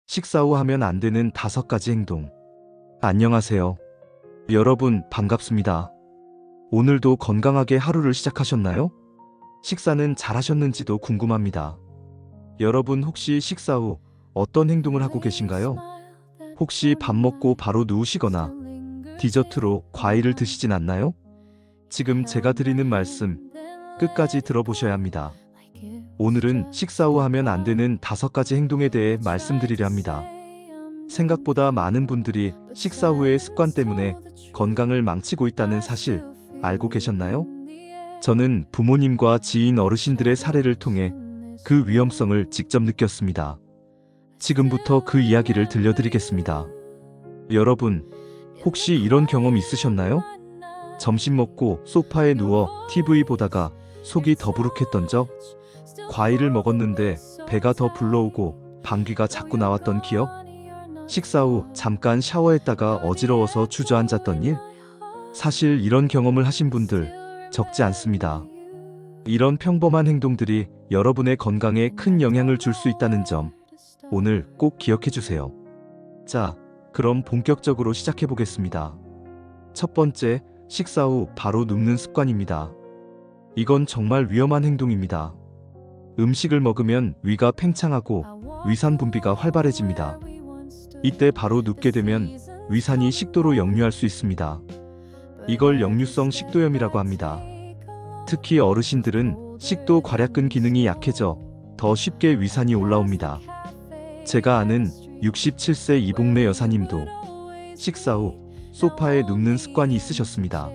식사 후 하면 안 되는 5가지 행동. 안녕하세요. 여러분, 반갑습니다. 오늘도 건강하게 하루를 시작하셨나요? 식사는 잘 하셨는지도 궁금합니다. 여러분, 혹시 식사 후 어떤 행동을 하고 계신가요? 혹시 밥 먹고 바로 누우시거나 디저트로 과일을 드시진 않나요? 지금 제가 드리는 말씀 끝까지 들어보셔야 합니다. 오늘은 식사 후 하면 안 되는 5가지 행동에 대해 말씀드리려 합니다. 생각보다 많은 분들이 식사 후의 습관 때문에 건강을 망치고 있다는 사실 알고 계셨나요? 저는 부모님과 지인 어르신들의 사례를 통해 그 위험성을 직접 느꼈습니다. 지금부터 그 이야기를 들려드리겠습니다. 여러분, 혹시 이런 경험 있으셨나요? 점심 먹고 소파에 누워 TV 보다가 속이 더부룩했던 적? 과일을 먹었는데 배가 더 불러오고 방귀가 자꾸 나왔던 기억? 식사 후 잠깐 샤워했다가 어지러워서 주저앉았던 일? 사실 이런 경험을 하신 분들 적지 않습니다. 이런 평범한 행동들이 여러분의 건강에 큰 영향을 줄 수 있다는 점 오늘 꼭 기억해 주세요. 자, 그럼 본격적으로 시작해 보겠습니다. 첫 번째, 식사 후 바로 눕는 습관입니다. 이건 정말 위험한 행동입니다. 음식을 먹으면 위가 팽창하고 위산 분비가 활발해집니다. 이때 바로 눕게 되면 위산이 식도로 역류할 수 있습니다. 이걸 역류성 식도염이라고 합니다. 특히 어르신들은 식도 괄약근 기능이 약해져 더 쉽게 위산이 올라옵니다. 제가 아는 67세 이복래 여사님도 식사 후 소파에 눕는 습관이 있으셨습니다.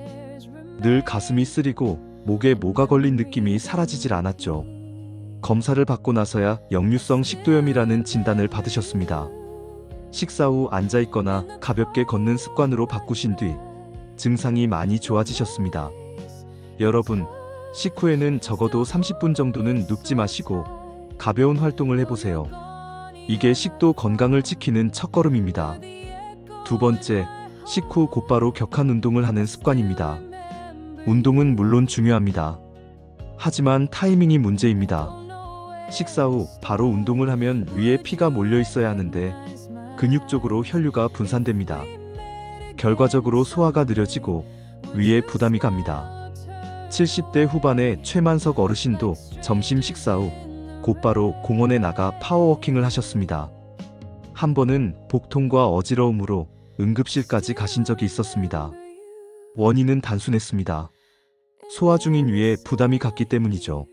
늘 가슴이 쓰리고 목에 뭐가 걸린 느낌이 사라지질 않았죠. 검사를 받고 나서야 역류성 식도염이라는 진단을 받으셨습니다. 식사 후 앉아있거나 가볍게 걷는 습관으로 바꾸신 뒤 증상이 많이 좋아지셨습니다. 여러분, 식후에는 적어도 30분 정도는 눕지 마시고 가벼운 활동을 해보세요. 이게 식도 건강을 지키는 첫걸음입니다. 두 번째, 식후 곧바로 격한 운동을 하는 습관입니다. 운동은 물론 중요합니다. 하지만 타이밍이 문제입니다. 식사 후 바로 운동을 하면 위에 피가 몰려 있어야 하는데 근육 쪽으로 혈류가 분산됩니다. 결과적으로 소화가 느려지고 위에 부담이 갑니다. 70대 후반의 최만석 어르신도 점심 식사 후 곧바로 공원에 나가 파워워킹을 하셨습니다. 한 번은 복통과 어지러움으로 응급실까지 가신 적이 있었습니다. 원인은 단순했습니다. 소화 중인 위에 부담이 갔기 때문이죠.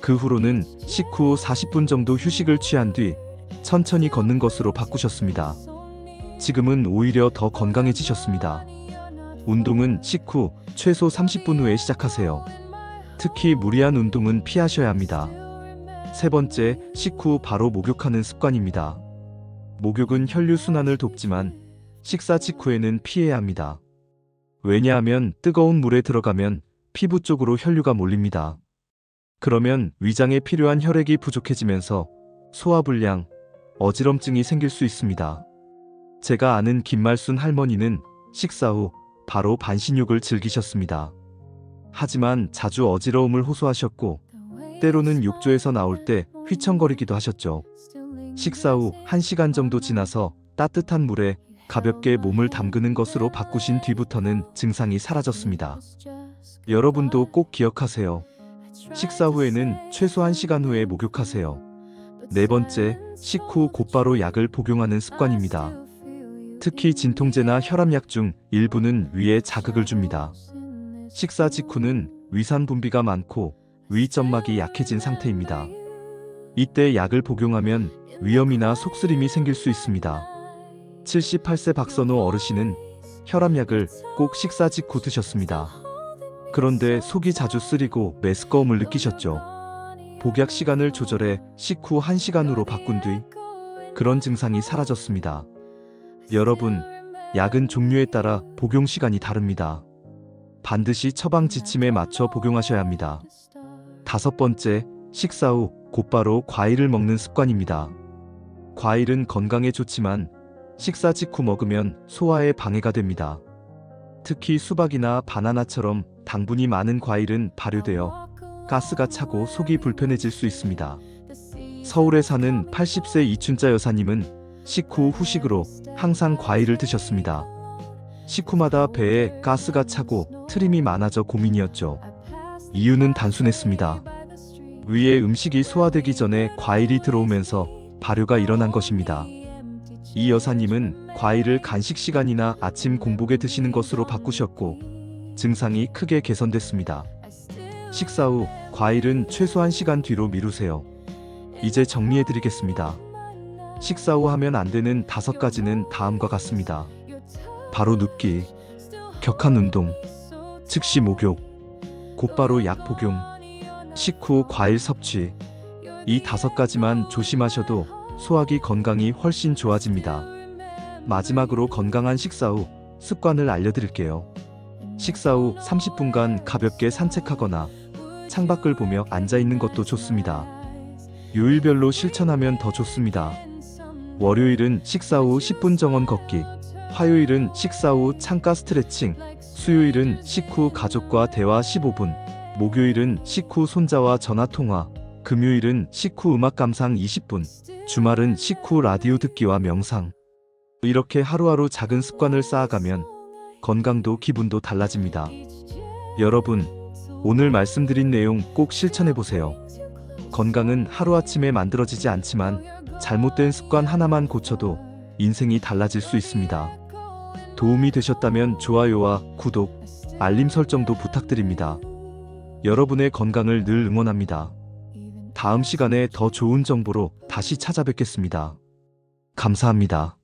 그 후로는 식후 40분 정도 휴식을 취한 뒤 천천히 걷는 것으로 바꾸셨습니다. 지금은 오히려 더 건강해지셨습니다. 운동은 식후 최소 30분 후에 시작하세요. 특히 무리한 운동은 피하셔야 합니다. 세 번째, 식후 바로 목욕하는 습관입니다. 목욕은 혈류순환을 돕지만 식사 직후에는 피해야 합니다. 왜냐하면 뜨거운 물에 들어가면 피부 쪽으로 혈류가 몰립니다. 그러면 위장에 필요한 혈액이 부족해지면서 소화불량, 어지럼증이 생길 수 있습니다. 제가 아는 김말순 할머니는 식사 후 바로 반신욕을 즐기셨습니다. 하지만 자주 어지러움을 호소하셨고 때로는 욕조에서 나올 때 휘청거리기도 하셨죠. 식사 후 1시간 정도 지나서 따뜻한 물에 가볍게 몸을 담그는 것으로 바꾸신 뒤부터는 증상이 사라졌습니다. 여러분도 꼭 기억하세요. 식사 후에는 최소 1시간 후에 목욕하세요. 네 번째, 식후 곧바로 약을 복용하는 습관입니다. 특히 진통제나 혈압약 중 일부는 위에 자극을 줍니다. 식사 직후는 위산 분비가 많고 위점막이 약해진 상태입니다. 이때 약을 복용하면 위염이나 속쓰림이 생길 수 있습니다. 78세 박선호 어르신은 혈압약을 꼭 식사 직후 드셨습니다. 그런데 속이 자주 쓰리고 메스꺼움을 느끼셨죠. 복약 시간을 조절해 식후 1시간으로 바꾼 뒤 그런 증상이 사라졌습니다. 여러분, 약은 종류에 따라 복용 시간이 다릅니다. 반드시 처방 지침에 맞춰 복용하셔야 합니다. 다섯 번째, 식사 후 곧바로 과일을 먹는 습관입니다. 과일은 건강에 좋지만 식사 직후 먹으면 소화에 방해가 됩니다. 특히 수박이나 바나나처럼 당분이 많은 과일은 발효되어 가스가 차고 속이 불편해질 수 있습니다. 서울에 사는 80세 이춘자 여사님은 식후 후식으로 항상 과일을 드셨습니다. 식후마다 배에 가스가 차고 트림이 많아져 고민이었죠. 이유는 단순했습니다. 위에 음식이 소화되기 전에 과일이 들어오면서 발효가 일어난 것입니다. 이 여사님은 과일을 간식 시간이나 아침 공복에 드시는 것으로 바꾸셨고 증상이 크게 개선됐습니다. 식사 후 과일은 최소한 시간 뒤로 미루세요. 이제 정리해드리겠습니다. 식사 후 하면 안 되는 5가지는 다음과 같습니다. 바로 눕기, 격한 운동, 즉시 목욕, 곧바로 약 복용, 식후 과일 섭취. 이 5가지만 조심하셔도 소화기 건강이 훨씬 좋아집니다. 마지막으로 건강한 식사 후 습관을 알려드릴게요. 식사 후 30분간 가볍게 산책하거나 창밖을 보며 앉아있는 것도 좋습니다. 요일별로 실천하면 더 좋습니다. 월요일은 식사 후 10분 정원 걷기, 화요일은 식사 후 창가 스트레칭, 수요일은 식후 가족과 대화 15분, 목요일은 식후 손자와 전화통화, 금요일은 식후 음악 감상 20분, 주말은 식후 라디오 듣기와 명상. 이렇게 하루하루 작은 습관을 쌓아가면 건강도 기분도 달라집니다. 여러분, 오늘 말씀드린 내용 꼭 실천해보세요. 건강은 하루아침에 만들어지지 않지만 잘못된 습관 하나만 고쳐도 인생이 달라질 수 있습니다. 도움이 되셨다면 좋아요와 구독, 알림 설정도 부탁드립니다. 여러분의 건강을 늘 응원합니다. 다음 시간에 더 좋은 정보로 다시 찾아뵙겠습니다. 감사합니다.